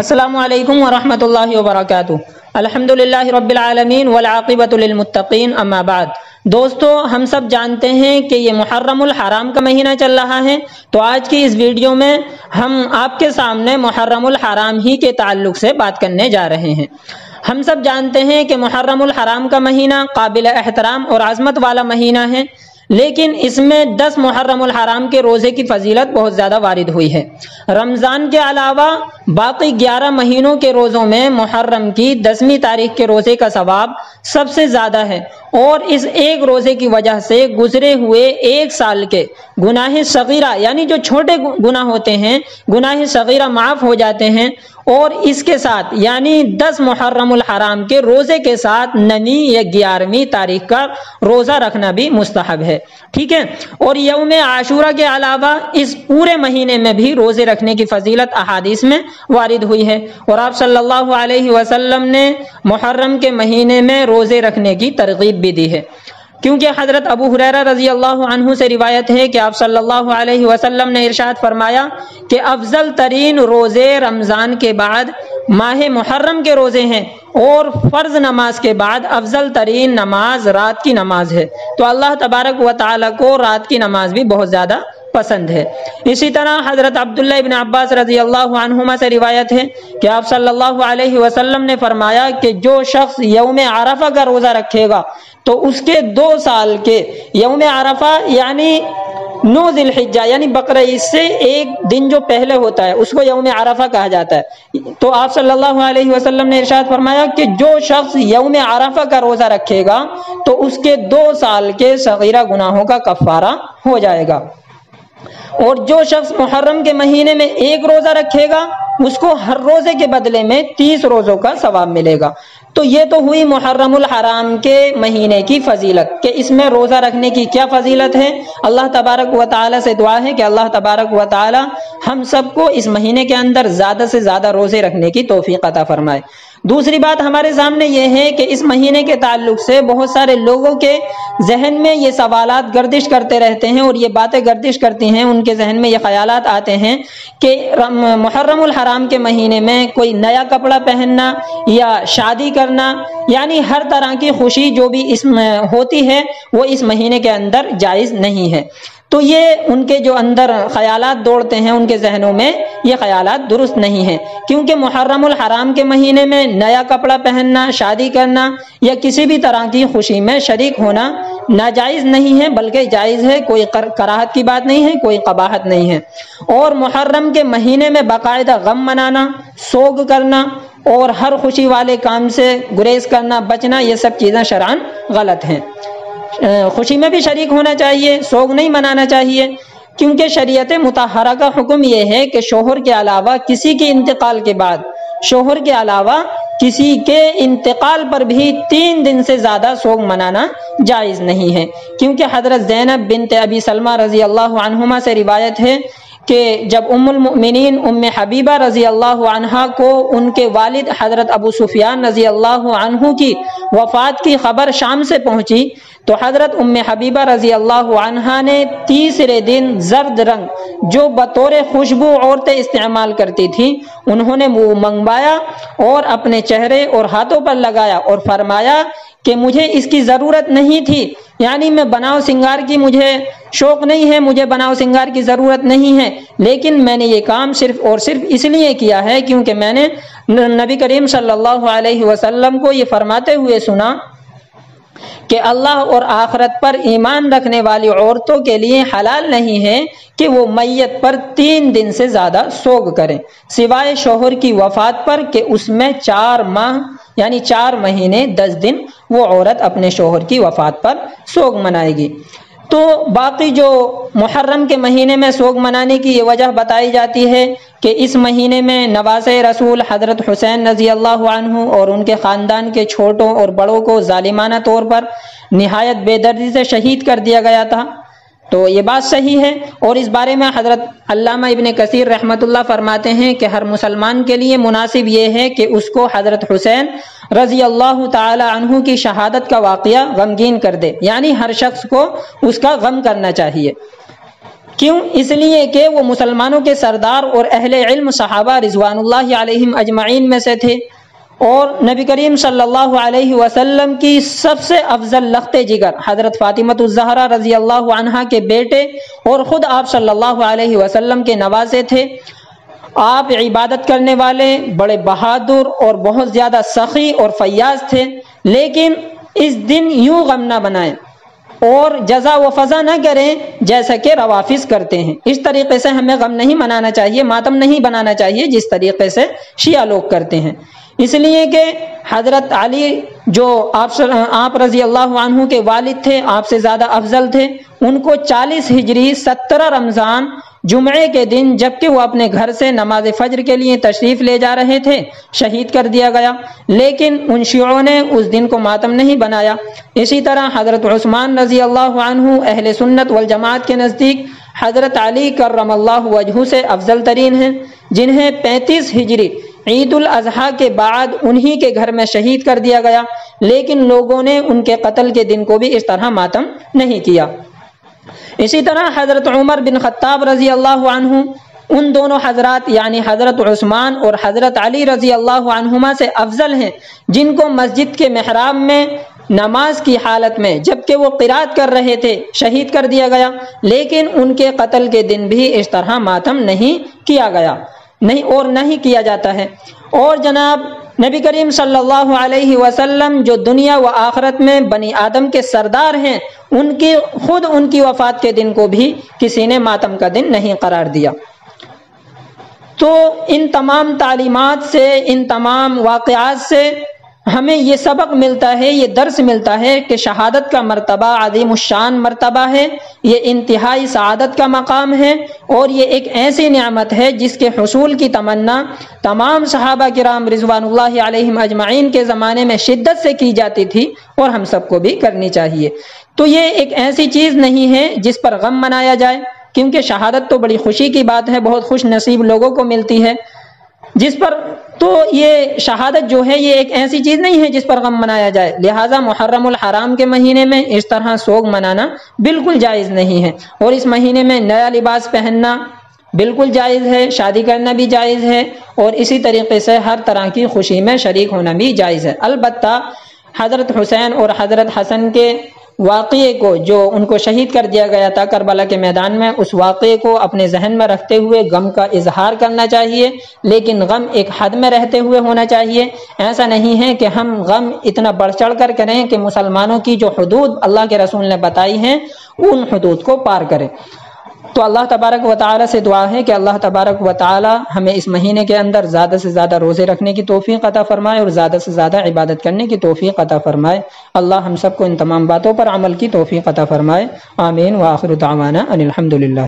السلام علیکم ورحمۃ اللہ وبرکاتہ۔ الحمدللہ رب العالمین والعاقبۃ للمتقین، اما بعد۔ دوستو، ہم سب جانتے ہیں کہ یہ محرم الحرام کا مہینہ چل رہا ہے، تو آج کی اس ویڈیو میں ہم آپ کے سامنے محرم الحرام ہی کے تعلق سے بات کرنے جا رہے ہیں۔ ہم سب جانتے ہیں کہ محرم الحرام کا مہینہ قابل احترام اور عظمت والا مہینہ ہے، لیکن اس میں 10 محرم الحرام کے روزے کی فضیلت بہت زیادہ وارد ہوئی ہے۔ رمضان کے علاوہ باقی 11 مہینوں کے روزوں میں محرم کی 10ویں تاریخ کے روزے کا ثواب سب سے زیادہ ہے، اور اس ایک روزے کی وجہ سے گزرے ہوئے ایک سال کے گناہ صغیرہ، یعنی جو چھوٹے گناہ ہوتے ہیں، گناہ صغیرہ معاف ہو جاتے ہیں، اور اس کے ساتھ یعنی 10 محرم الحرام کے روزے کے ساتھ 9ویں یا 11ویں تاریخ کا روزہ رکھنا بھی مستحب ہے، ٹھیک ہے۔ اور یوم عاشورہ کے علاوہ اس پورے مہینے میں بھی روزے رکھنے کی فضیلت احادیث میں وارد ہوئی ہے، اور آپ صلی اللہ علیہ وسلم نے محرم کے مہینے میں روزے رکھنے کی ترغیب بھی دی ہے، کیونکہ حضرت ابو ہریرہ رضی اللہ عنہ سے روایت ہے کہ آپ صلی اللہ علیہ وسلم نے ارشاد فرمایا کہ افضل ترین روزے رمضان کے بعد ماہ محرم کے روزے ہیں، اور فرض نماز کے بعد افضل ترین نماز رات کی نماز ہے۔ تو اللہ تبارک و تعالی کو رات کی نماز بھی بہت زیادہ پسند ہے۔ اسی طرح حضرت عبداللہ ابن عباس رضی اللہ عنہما سے روایت ہے کہ آپ صلی اللہ علیہ وسلم نے فرمایا کہ جو شخص یوم عرفہ کا روزہ رکھے گا تو اس کے 2 سال کے یوم عرفہ یعنی 9 ذی الحجہ یعنی بقرعید سے ایک دن جو پہلے ہوتا ہے اس کو یوم عرفہ کہا جاتا ہے۔ تو آپ صلی اللہ علیہ وسلم نے ارشاد فرمایا کہ جو شخص یوم عرفہ کا روزہ رکھے گا تو اس کے 2 سال کے صغیرہ گناہوں کا کفارہ ہو جائے گا، اور جو شخص محرم کے مہینے میں ایک روزہ رکھے گا اس کو ہر روزے کے بدلے میں 30 روزوں کا ثواب ملے گا۔ تو یہ تو ہوئی محرم الحرام کے مہینے کی فضیلت کہ اس میں روزہ رکھنے کی کیا فضیلت ہے۔ اللہ تبارک و تعالی سے دعا ہے کہ اللہ تبارک و تعالی ہم سب کو اس مہینے کے اندر زیادہ سے زیادہ روزے رکھنے کی توفیق عطا فرمائے۔ دوسری بات ہمارے سامنے یہ ہے کہ اس مہینے کے تعلق سے بہت سارے لوگوں کے ذہن میں یہ سوالات گردش کرتے رہتے ہیں، اور یہ باتیں گردش کرتی ہیں، ان کے ذہن میں یہ خیالات آتے ہیں کہ محرم الحرام کے مہینے میں کوئی نیا کپڑا پہننا یا شادی کرنا، یعنی ہر طرح کی خوشی جو بھی اس میں ہوتی ہے وہ اس مہینے کے اندر جائز نہیں ہے۔ تو یہ ان کے جو اندر خیالات دوڑتے ہیں ان کے ذہنوں میں، یہ خیالات درست نہیں ہیں، کیونکہ محرم الحرام کے مہینے میں نیا کپڑا پہننا، شادی کرنا یا کسی بھی طرح کی خوشی میں شریک ہونا ناجائز نہیں ہے، بلکہ جائز ہے، کوئی کراہت کی بات نہیں ہے، کوئی قباحت نہیں ہے۔ اور محرم کے مہینے میں باقاعدہ غم منانا، سوگ کرنا اور ہر خوشی والے کام سے گریز کرنا، بچنا، یہ سب چیزیں شرعاً غلط ہیں۔ خوشی میں بھی شریک ہونا چاہیے، سوگ نہیں منانا چاہیے، کیونکہ شریعت مطہرہ کا حکم یہ ہے کہ شوہر کے علاوہ کسی کے انتقال کے بعد، شوہر کے علاوہ کسی کے انتقال پر بھی 3 دن سے زیادہ سوگ منانا جائز نہیں ہے، کیونکہ حضرت زینب بنت ابی سلمہ رضی اللہ عنہما سے روایت ہے کہ جب ام المؤمنین ام حبیبہ رضی اللہ عنہا کو ان کے والد حضرت ابو سفیان رضی اللہ عنہ کی وفات کی خبر شام سے پہنچی تو حضرت ام حبیبہ رضی اللہ عنہا نے تیسرے دن زرد رنگ جو بطور خوشبو عورتیں استعمال کرتی تھیں انہوں نے وہ منگوایا اور اپنے چہرے اور ہاتھوں پر لگایا، اور فرمایا کہ مجھے اس کی ضرورت نہیں تھی، یعنی میں بناؤ سنگار کی مجھے شوق نہیں ہے، مجھے بناؤ سنگار کی ضرورت نہیں ہے، لیکن میں نے یہ کام صرف اور صرف اس لیے کیا ہے کیونکہ میں نے نبی کریم صلی اللہ علیہ وسلم کو یہ فرماتے ہوئے سنا کہ اللہ اور آخرت پر ایمان رکھنے والی عورتوں کے لیے حلال نہیں ہے کہ وہ میت پر 3 دن سے زیادہ سوگ کریں، سوائے شوہر کی وفات پر کہ اس میں 4 ماہ یعنی 4 مہینے 10 دن وہ عورت اپنے شوہر کی وفات پر سوگ منائے گی۔ تو باقی جو محرم کے مہینے میں سوگ منانے کی یہ وجہ بتائی جاتی ہے کہ اس مہینے میں نواز رسول حضرت حسین رضی اللہ عنہ اور ان کے خاندان کے چھوٹوں اور بڑوں کو ظالمانہ طور پر نہایت بے دردی سے شہید کر دیا گیا تھا۔ تو یہ بات صحیح ہے، اور اس بارے میں حضرت علامہ ابن کثیر رحمۃ اللہ فرماتے ہیں کہ ہر مسلمان کے لیے مناسب یہ ہے کہ اس کو حضرت حسین رضی اللہ تعالی عنہ کی شہادت کا واقعہ غمگین کر دے، یعنی ہر شخص کو اس کا غم کرنا چاہیے۔ کیوں؟ اس لیے کہ وہ مسلمانوں کے سردار اور اہل علم صحابہ رضوان اللہ علیہم اجمعین میں سے تھے، اور نبی کریم صلی اللہ علیہ وسلم کی سب سے افضل لخت جگر حضرت فاطمۃ الزہرا رضی اللہ عنہا کے بیٹے اور خود آپ صلی اللہ علیہ وسلم کے نواسے تھے۔ آپ عبادت کرنے والے، بڑے بہادر اور بہت زیادہ سخی اور فیاض تھے، لیکن اس دن یوں غم نہ بنائیں اور جزا و فضا نہ کریں جیسا کہ روافض کرتے ہیں۔ اس طریقے سے ہمیں غم نہیں منانا چاہیے، ماتم نہیں بنانا چاہیے جس طریقے سے شیعہ لوگ کرتے ہیں، اس لیے کہ حضرت علی جو آپ رضی اللہ عنہ کے والد تھے، آپ سے زیادہ افضل تھے، ان کو 40 ہجری 17 رمضان جمعے کے دن جبکہ وہ اپنے گھر سے نماز فجر کے لیے تشریف لے جا رہے تھے شہید کر دیا گیا، لیکن ان شیعوں نے اس دن کو ماتم نہیں بنایا۔ اسی طرح حضرت عثمان رضی اللہ عنہ اہل سنت والجماعت کے نزدیک حضرت علی کرم اللہ وجہہ سے افضل ترین ہیں، جنہیں 35 ہجری عید الاضحیٰ کے بعد انہی کے گھر میں شہید کر دیا گیا، لیکن لوگوں نے ان کے قتل کے دن کو بھی اس طرح ماتم نہیں کیا۔ اسی طرح حضرت عمر بن خطاب رضی اللہ عنہ، ان دونوں حضرات یعنی حضرت عثمان اور حضرت علی رضی اللہ عنہما سے افضل ہیں، جن کو مسجد کے محراب میں نماز کی حالت میں جبکہ وہ قرات کر رہے تھے شہید کر دیا گیا، لیکن ان کے قتل کے دن بھی اس طرح ماتم نہیں کیا گیا، نہیں کیا جاتا ہے۔ اور جناب نبی کریم صلی اللہ علیہ وسلم جو دنیا و آخرت میں بنی آدم کے سردار ہیں، ان کی وفات کے دن کو بھی کسی نے ماتم کا دن نہیں قرار دیا۔ تو ان تمام تعلیمات سے، ان تمام واقعات سے ہمیں یہ سبق ملتا ہے، یہ درس ملتا ہے کہ شہادت کا مرتبہ عظیم الشان مرتبہ ہے، یہ انتہائی سعادت کا مقام ہے، اور یہ ایک ایسی نعمت ہے جس کے حصول کی تمنا تمام صحابہ کرام رضوان اللہ علیہم اجمعین کے زمانے میں شدت سے کی جاتی تھی، اور ہم سب کو بھی کرنی چاہیے۔ تو یہ ایک ایسی چیز نہیں ہے جس پر غم منایا جائے، کیونکہ شہادت تو بڑی خوشی کی بات ہے، بہت خوش نصیب لوگوں کو ملتی ہے، جس پر تو یہ شہادت جو ہے یہ ایک ایسی چیز نہیں ہے جس پر غم منایا جائے، لہٰذا محرم الحرام کے مہینے میں اس طرح سوگ منانا بالکل جائز نہیں ہے، اور اس مہینے میں نیا لباس پہننا بالکل جائز ہے، شادی کرنا بھی جائز ہے، اور اسی طریقے سے ہر طرح کی خوشی میں شریک ہونا بھی جائز ہے۔ البتہ حضرت حسین اور حضرت حسن کے واقعے کو جو ان کو شہید کر دیا گیا تھا کربلا کے میدان میں، اس واقعے کو اپنے ذہن میں رکھتے ہوئے غم کا اظہار کرنا چاہیے، لیکن غم ایک حد میں رہتے ہوئے ہونا چاہیے۔ ایسا نہیں ہے کہ ہم غم اتنا بڑھ چڑھ کر کریں کہ مسلمانوں کی جو حدود اللہ کے رسول نے بتائی ہیں ان حدود کو پار کریں۔ تو اللہ تبارک و تعالی سے دعا ہے کہ اللہ تبارک و تعالی ہمیں اس مہینے کے اندر زیادہ سے زیادہ روزے رکھنے کی توفیق عطا فرمائے اور زیادہ سے زیادہ عبادت کرنے کی توفیق عطا فرمائے۔ اللہ ہم سب کو ان تمام باتوں پر عمل کی توفیق عطا فرمائے۔ آمین وآخر دعوانا ان الحمدللہ۔